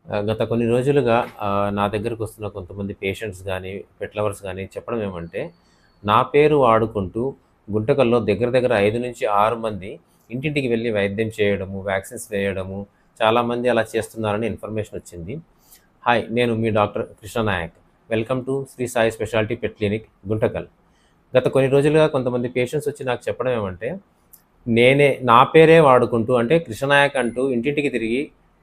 గత కొన్ని రోజులుగా నా దగ్గరకొస్తున్న కొంతమంది పేషెంట్స్ గానీ, పెట్ లవర్స్ గానీ చెప్పడం ఏమంటే, నా పేరు వాడుకుంటూ గుంటకల్లో దగ్గర దగ్గర 5-6 మంది ఇంటింటికి వెళ్లి వైద్యం చేయడము, వ్యాక్సిన్స్ వేయడము, చాలామంది అలా చేస్తున్నారని ఇన్ఫర్మేషనొచ్చింది. హాయ్! నేను మీ doctor Krishna Naik. Welcome to Sri Sai speciality pet clinic Guntakal. గత కొన్ని రోజులుగా కొంతమంది పేషెంట్స్ వచ్చి నాకు చెప్పడం ఏమంటే, నా పేరే వాడుకుంటూ అంటే కృష్ణనాయక్ అంటూ ఇంటింటికి తిరిగి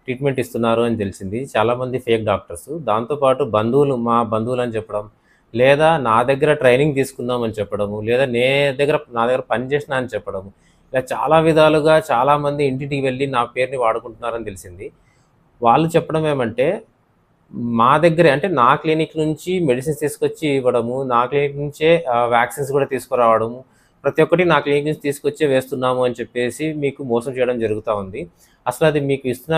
ట్రీట్మెంట్ ఇస్తున్నారు అని తెలిసింది. చాలామంది ఫేక్ డాక్టర్స్. దాంతో పాటు మా బంధువులని చెప్పడం, లేదా నా దగ్గర ట్రైనింగ్ తీసుకున్నామని చెప్పడము, లేదా నా దగ్గర పని చేసినా అని చెప్పడము. ఇలా చాలా విధాలుగా చాలామంది ఇంటింటికి వెళ్ళి నా పేరుని వాడుకుంటున్నారని తెలిసింది. వాళ్ళు చెప్పడం ఏమంటే, మా దగ్గరే అంటే నా క్లినిక్ నుంచి మెడిసిన్స్ తీసుకొచ్చి ఇవ్వడము, నా క్లినిక్ నుంచే వ్యాక్సిన్స్ కూడా తీసుకురావడము, ప్రతి ఒక్కటి నా క్లినిక్ నుంచి తీసుకొచ్చే వేస్తున్నాము అని చెప్పేసి మీకు మోసం చేయడం జరుగుతా ఉంది. అసలు అది మీకు వేస్తున్న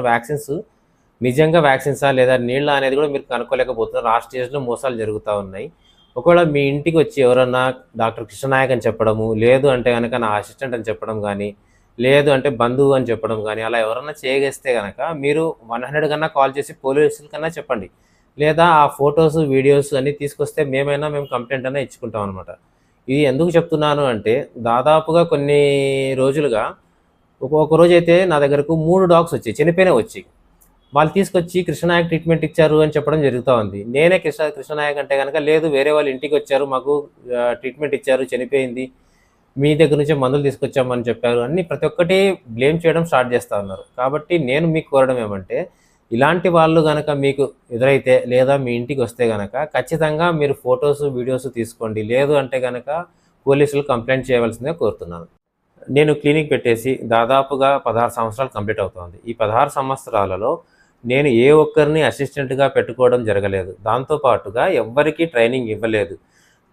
వ్యాక్సిన్స్ నిజంగా వ్యాక్సిన్సా లేదా నీళ్ళా అనేది కూడా మీరు కనుక్కోలేకపోతున్నారు. ఆ స్టేజ్‌లో మోసాలు జరుగుతా ఉన్నాయి. ఒకవేళ మీ ఇంటికి వచ్చి ఎవరన్నా డాక్టర్ కృష్ణనాయక్ అని చెప్పడము, లేదు అంటే గనక నా అసిస్టెంట్ అని చెప్పడం గానీ, లేదు అంటే బంధువు అని చెప్పడం గానీ, అలా ఎవరన్నా చేయగలిస్తే గనక మీరు 100 కన్నా కాల్ చేసి పోలీసులకన్నా చెప్పండి. లేదా ఆ ఫోటోస్, వీడియోస్ అన్నీ తీసుకొస్తే మేము కంప్లెయింట్ అన్నా ఇచ్చుకుంటామనమాట. ఇది ఎందుకు చెప్తున్నాను అంటే, దాదాపుగా కొన్ని రోజులుగా ఒక రోజైతే నా దగ్గరకు 3 డాగ్స్ వచ్చాయి. చనిపోయినవొచ్చాయి. వాళ్ళు తీసుకొచ్చి కృష్ణనాయక్ ట్రీట్మెంట్ ఇచ్చారు అని చెప్పడం జరుగుతా ఉంది. నేనే కృష్ణనాయక్ అంటే గనక లేదు వేరే వాళ్ళు ఇంటికొచ్చారు మాకు ట్రీట్మెంట్ ఇచ్చారు చనిపోయింది. మీ దగ్గర నుంచే మందులు తీసుకొచ్చామని చెప్పారు. అన్నీ ప్రతి ఒక్కటి బ్లేమ్ చేయడం స్టార్ట్ చేస్తా ఉన్నారు. కాబట్టి నేను మీకు కోరడం ఏమంటే, ఇలాంటి వాళ్ళు గనక మీకు ఎదురైతే లేదా మీ ఇంటికొస్తే గనక ఖచ్చితంగా మీరు ఫోటోస్, వీడియోస్ తీసుకోండి. లేదు అంటే గనక పోలీసులు కంప్లెయింట్ చేయవలసిందిగా కోరుతున్నాను. నేను క్లినిక్ పెట్టేసి దాదాపుగా 16 సంవత్సరాలు కంప్లీట్ అవుతోంది. ఈ 16 సంవత్సరాలలో నేను ఏ ఒక్కరిని అసిస్టెంట్‌గా పెట్టుకోవడం జరగలేదు. దాంతో పాటుగా ఎవ్వరికీ ట్రైనింగ్ ఇవ్వలేదు.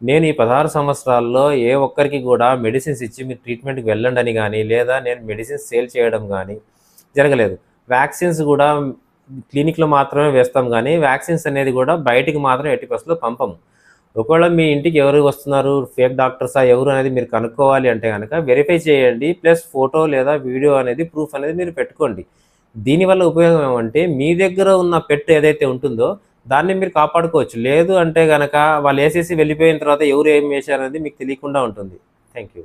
నేను ఈ 16 సంవత్సరాల్లో ఏ ఒక్కరికి గూడా మెడిసిన్స్ ఇచ్చి మీరు ట్రీట్మెంట్‌కి వెళ్ళండని గానీ, లేదా నేను మెడిసిన్స్ సేల్ చేయడం గానీ జరగలేదు. వ్యాక్సిన్స్ గూడా క్లినిక్‌లో మాత్రమే వేస్తాం గానీ, వ్యాక్సిన్స్ అనేది గూడా బయటికి మాత్రం ఎట్టి పరిస్థితిలో పంపము. ఒకవేళ మీ ఇంటికి ఎవరు వస్తున్నారు, ఫేక్ డాక్టర్సా ఎవరు అనేది మీరు కనుక్కోవాలి అంటే గనక వెరిఫై చేయండి. ప్లస్ ఫోటో లేదా వీడియో అనేది ప్రూఫ్ అనేది మీరు పెట్టుకోండి. దీనివల్ల ఉపయోగం ఏమంటే మీ దగ్గర ఉన్న పెట్ ఏదైతే ఉంటుందో దాన్ని మీరు కాపాడుకోవచ్చు. లేదు అంటే గనక వాళ్ళేసేసి వెళ్ళిపోయిన తర్వాత ఎవరు ఏం వేశారనేది మీకు తెలియకుండా ఉంటుంది. Thank you.